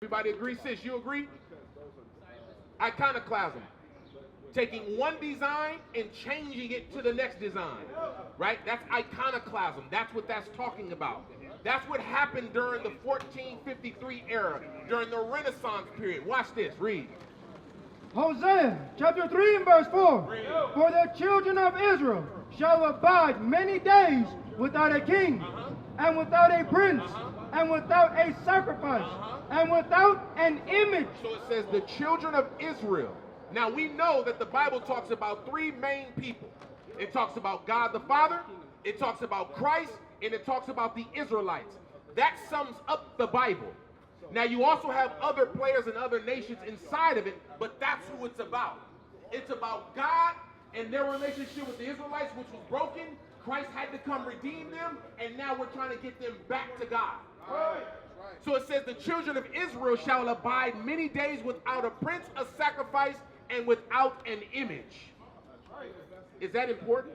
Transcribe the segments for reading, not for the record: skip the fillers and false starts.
Everybody agree, sis? You agree? Iconoclasm. Taking one design and changing it to the next design. Right? That's iconoclasm. That's what that's talking about. That's what happened during the 1453 era, during the Renaissance period. Watch this. Read. Hosea chapter 3 and verse 4. Read. For the children of Israel shall abide many days without a king, and without a prince, and without a sacrifice, and without an image. So it says the children of Israel. Now we know that the Bible talks about three main people. It talks about God the Father, it talks about Christ, and it talks about the Israelites. That sums up the Bible. Now you also have other players and other nations inside of it, but that's who it's about. It's about God and their relationship with the Israelites, which was broken. Christ had to come redeem them, and now we're trying to get them back to God. Right. So it says the children of Israel shall abide many days without a prince, a sacrifice, and without an image. Is that important?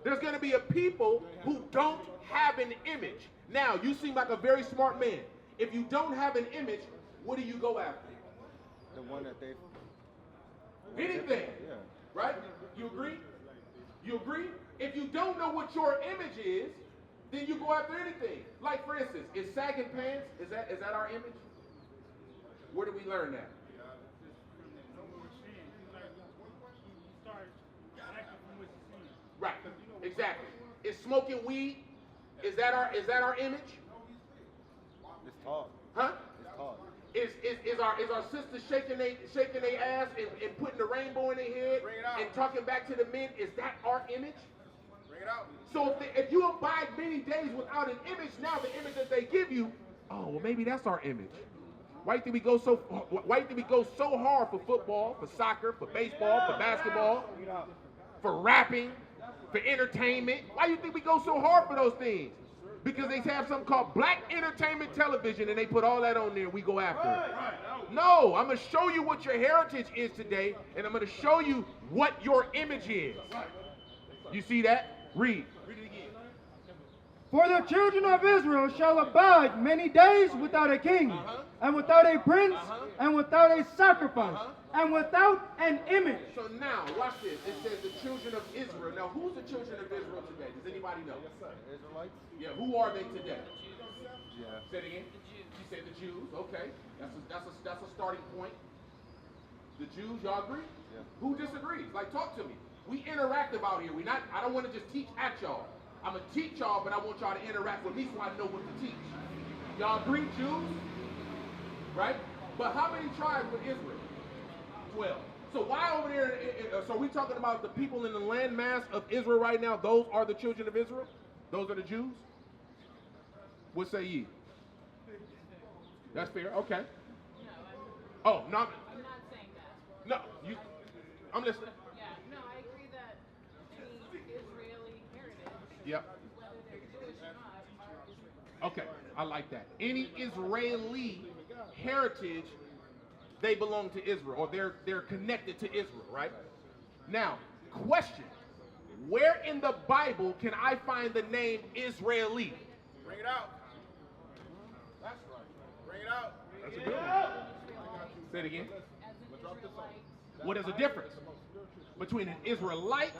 There's going to be a people who don't have an image. Now, you seem like a very smart man. If you don't have an image, what do you go after? The one that they... Anything. Yeah. Right? You agree? You agree? If you don't know what your image is, then you go after anything. Like, for instance, is sagging pants, is that our image? Where did we learn that? Right, exactly. Is smoking weed, is that our image? It's taught. Huh? It's taught. Is our sisters shaking their ass and putting the rainbow in their head and talking back to the men, is that our image? Bring it out. So if you abide many days without an image, now the image that they give you, oh well, maybe that's our image. Why do you think we go so hard for football, for soccer, for baseball, for basketball, for rapping, for entertainment? Why do you think we go so hard for those things? Because they have something called Black Entertainment Television, and they put all that on there and we go after it. No, I'm going to show you what your heritage is today, and I'm going to show you what your image is. You see that? Read. Read it again. For the children of Israel shall abide many days without a king, and without a prince, and without a sacrifice, and without an image. So now, watch this. It says the children of Israel. Now, who's the children of Israel today? Does anybody know? Yes, sir. Israelites? Yeah, who are they today? Yeah. Say it again. You said the Jews. Okay, that's a starting point. The Jews, y'all agree? Yeah. Who disagrees? Like, talk to me. We interactive out here. I don't want to just teach at y'all. I'm gonna teach y'all, but I want y'all to interact with me so I know what to teach. Y'all agree, Jews? Right? But how many tribes with Israel? 12. So why over there? So we talking about the people in the landmass of Israel right now? Those are the children of Israel. Those are the Jews. What say ye? That's fair. Okay. No, Oh, no. I'm not saying that. No, you. I'm listening. Yeah, no, I agree that any Israeli heritage, Yep. whether they're Jewish or not, are Israel. Okay, I like that. Any Israeli heritage, they belong to Israel, or they're connected to Israel, right? Now, question: where in the Bible can I find the name Israeli? Bring it out. That's right. Bring it out. That's a good one. Say it again. As an Israelite, What is the difference between an Israelite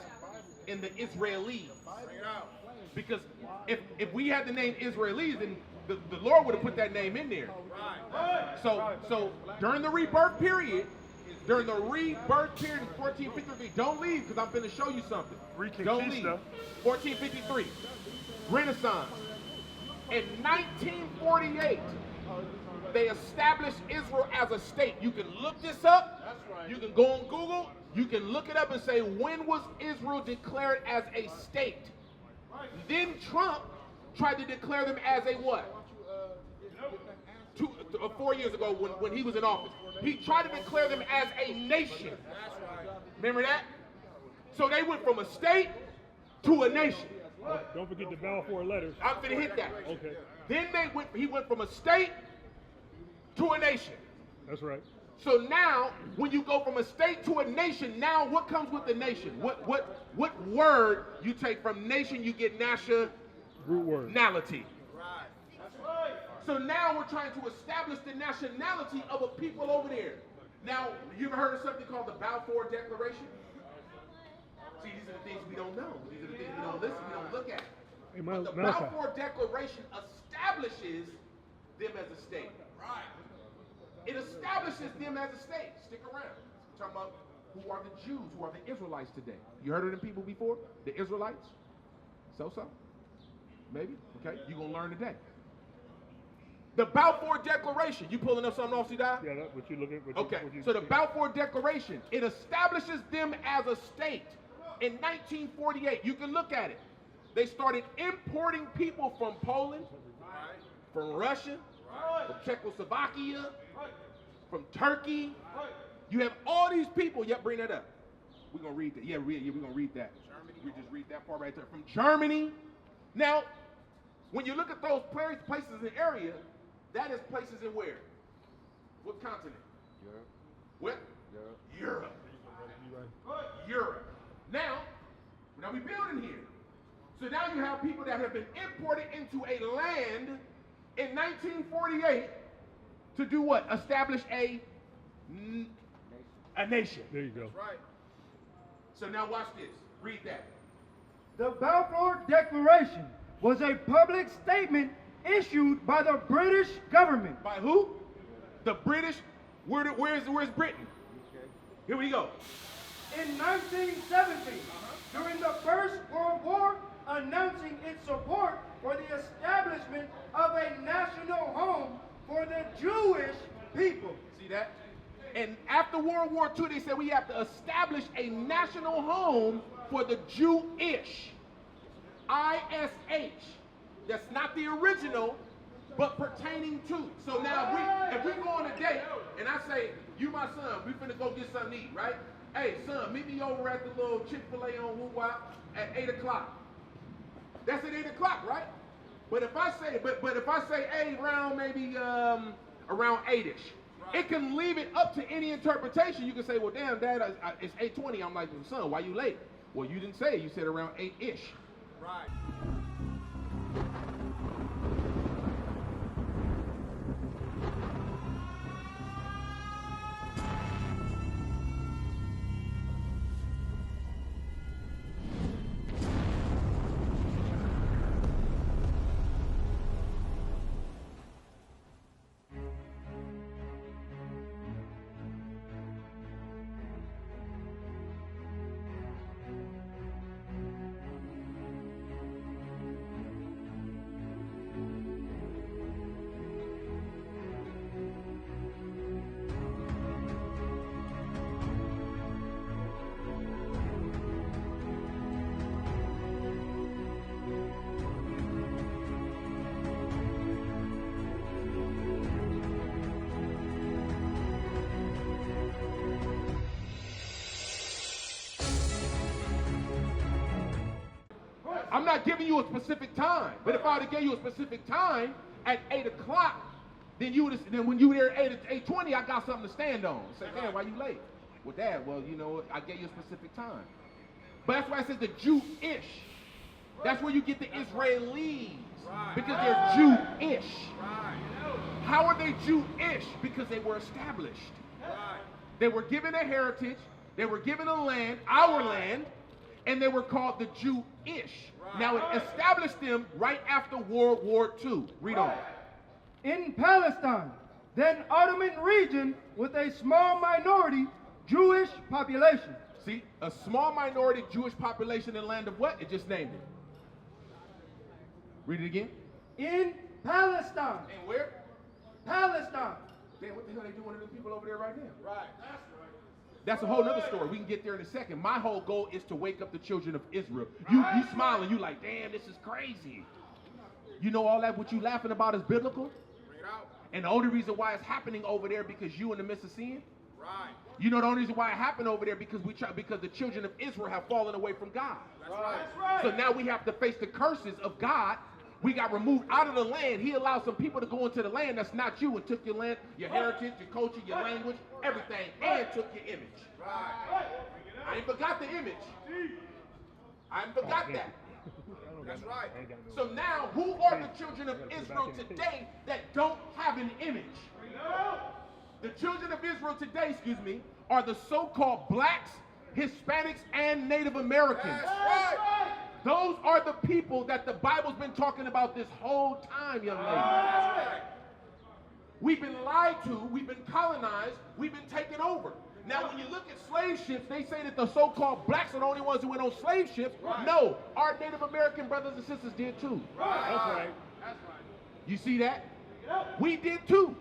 and the Israeli? Bring it out. Because if we had the name Israelis, then the Lord would have put that name in there. Right. So during the rebirth period, in 1453, don't leave because I'm going to show you something. Don't leave. 1453, Renaissance. In 1948, they established Israel as a state. You can look this up. That's right. You can go on Google. You can look it up and say, when was Israel declared as a state? Then Trump tried to declare them as a what? 4 years ago when he was in office. He tried to declare them as a nation. Remember that? So they went from a state to a nation. Don't forget the Balfour letters. I'm going to hit that. Okay. Then he went from a state to a nation. That's right. So now, when you go from a state to a nation, now what comes with the nation? What word you take from nation? You get nationality. Root word. Right. That's right. So now we're trying to establish the nationality of a people over there. Now, you ever heard of something called the Balfour Declaration? See, these are the things we don't know. These are the things we don't listen, we don't look at. Hey, But the Malachi. Balfour Declaration establishes them as a state. Right. It establishes them as a state. Stick around. We're talking about who are the Jews, who are the Israelites today. You heard of them people before? The Israelites? So? Maybe? Okay. You're going to learn today. The Balfour Declaration. You pulling up something off, C-Dot? Yeah, that's what you look at. Okay, so the Balfour Declaration, it establishes them as a state. In 1948, you can look at it. They started importing people from Poland, from Russia, from Czechoslovakia, from Turkey. You have all these people. Yep, bring that up. We're going to read that. Yeah, we're going to read that. We just read that part right there. From Germany. Now, when you look at those places and area, that is places in where? What continent? Europe. What? Europe. Europe. Now we building here. So now you have people that have been imported into a land in 1948 to do what? Establish a nation. There you go. That's right. So now watch this. Read that. The Balfour Declaration was a public statement issued by the British government. By who? The British. Where's Britain? Here we go. In 1970, during the First World War, announcing its support for the establishment of a national home for the Jewish people. See that? And after World War II, they said we have to establish a national home for the Jewish. ISH. That's not the original, but pertaining to. So now if we go on a date and I say, you my son, we finna go get something to eat, right? Hey son, meet me over at the little Chick-fil-A on Woo-Wop at 8 o'clock. That's at 8 o'clock, right? But if I say, hey, around maybe around 8-ish, it can leave it up to any interpretation. You can say, well, damn, Dad, it's 8:20. I'm like, son, why you late? Well, you didn't say it. You said around 8-ish. Right. I'm not giving you a specific time, but if I would have gave you a specific time at 8 o'clock, then when you were there at 8:20, I got something to stand on. Say, damn, why you late? Well, Dad, well, I gave you a specific time. But that's why I said the Jewish. That's where you get the Israelis, because they're Jewish. How are they Jewish? Because they were established. They were given a heritage, they were given a land, our land, and they were called the Jewish. Now it established them right after World War II. Read on. In Palestine, then Ottoman region with a small minority Jewish population. See, a small minority Jewish population in the land of what? It just named it. Read it again. In Palestine. And where? Palestine. Man, what the hell are they doing to them people over there right now? Right. That's a whole nother story. We can get there in a second. My whole goal is to wake up the children of Israel. You smiling, you like, damn, this is crazy. You know all that what you laughing about is biblical? And the only reason why it's happening over there because you in the midst of sin? Right. You know the only reason why it happened over there because the children of Israel have fallen away from God. That's right. So now we have to face the curses of God. We got removed out of the land. He allowed some people to go into the land that's not you and took your land, your heritage, your culture, your language, everything, and took your image. Right. I ain't forgot the image. I ain't forgot that. That's right. So now, who are the children of Israel today that don't have an image? The children of Israel today, are the so-called blacks, Hispanics, and Native Americans. That's right. Those are the people that the Bible's been talking about this whole time, young lady. That's right. We've been lied to, we've been colonized, we've been taken over. Now, when you look at slave ships, they say that the so-called blacks are the only ones who went on slave ships. Right. No, our Native American brothers and sisters did too. Right. That's right. That's right. You see that? We did too.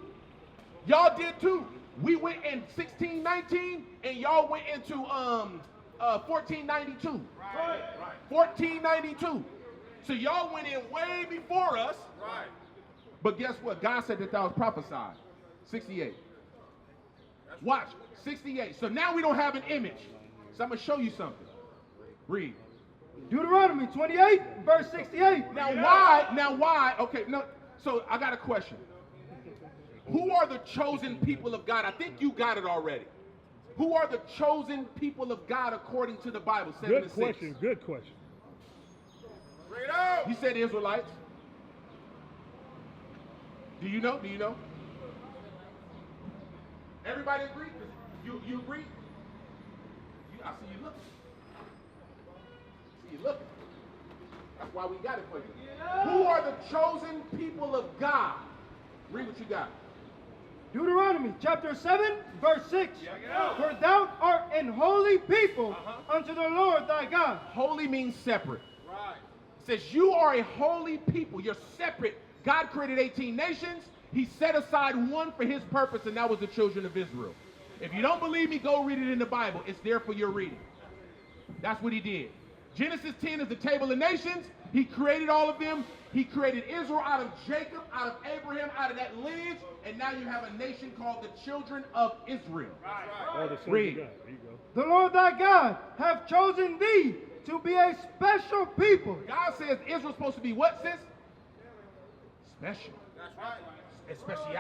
Y'all did too. We went in 1619 and y'all went into 1492. Right. 1492. So y'all went in way before us. Right. But guess what? God said that was prophesied. 68. Watch. 68. So now we don't have an image. So I'm going to show you something. Read. Deuteronomy 28, verse 68. Now why? Okay, no. So I got a question. Who are the chosen people of God? I think you got it already. Who are the chosen people of God according to the Bible? 7 Good and 6. question. Good question. Bring it out. You said Israelites. Do you know? Everybody agree? You agree? I see you looking. That's why we got it for you. Who are the chosen people of God? Read what you got. Deuteronomy chapter 7, verse 6. For thou art an holy people unto the Lord thy God. Holy means separate. Right. It says you are a holy people. You're separate. God created 18 nations. He set aside one for his purpose, and that was the children of Israel. If you don't believe me, go read it in the Bible. It's there for your reading. That's what he did. Genesis 10 is the table of nations. He created all of them. He created Israel out of Jacob, out of Abraham, out of that lineage, and now you have a nation called the children of Israel. All the sons of Read. God. There you go. The Lord thy God hath chosen thee to be a special people. God says Israel's supposed to be what, sis? Special. That's right. Especial.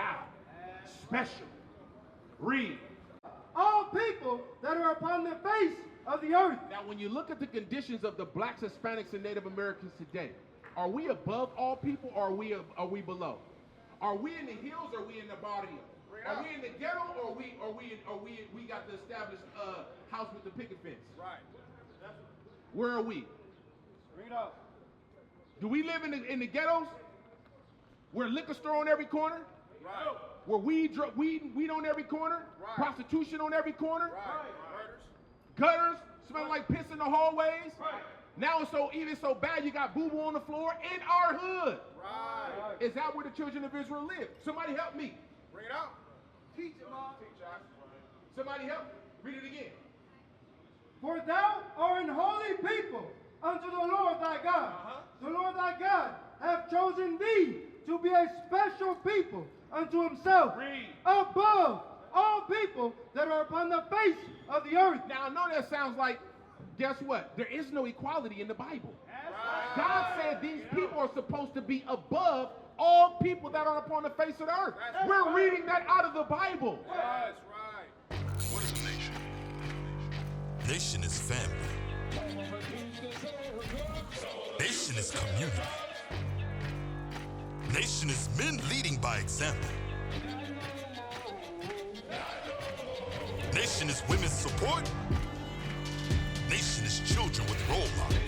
Special. Read. All people that are upon the face of the earth. Now, when you look at the conditions of the blacks, Hispanics, and Native Americans today, are we above all people or are we below? Are we in the hills or are we in the barrio? Are we in the ghetto or we got the established house with the picket fence? Right. Where are we? Bring it out. Do we live in the ghettos? Where liquor store on every corner? Right. Where weed on every corner? Right. Prostitution on every corner? Right. Gutters smell like piss in the hallways? Right. Now it's so bad you got boo-boo on the floor in our hood. Right. Is that where the children of Israel live? Somebody help me. Bring it out. Teach it, Mom. Teach us. Somebody help me. Read it again. For thou art an holy people unto the Lord thy God. The Lord thy God hath chosen thee to be a special people unto himself. Read. Above all people that are upon the face of the earth. Now I know that sounds like, guess what? There is no equality in the Bible. Right. God said these people are supposed to be above all people that are upon the face of the earth. That's We're right. reading that out of the Bible. That's right. What is a nation? Nation is family. Nation is community. Nation is men leading by example. Nation is women's support. Nation is children with role models.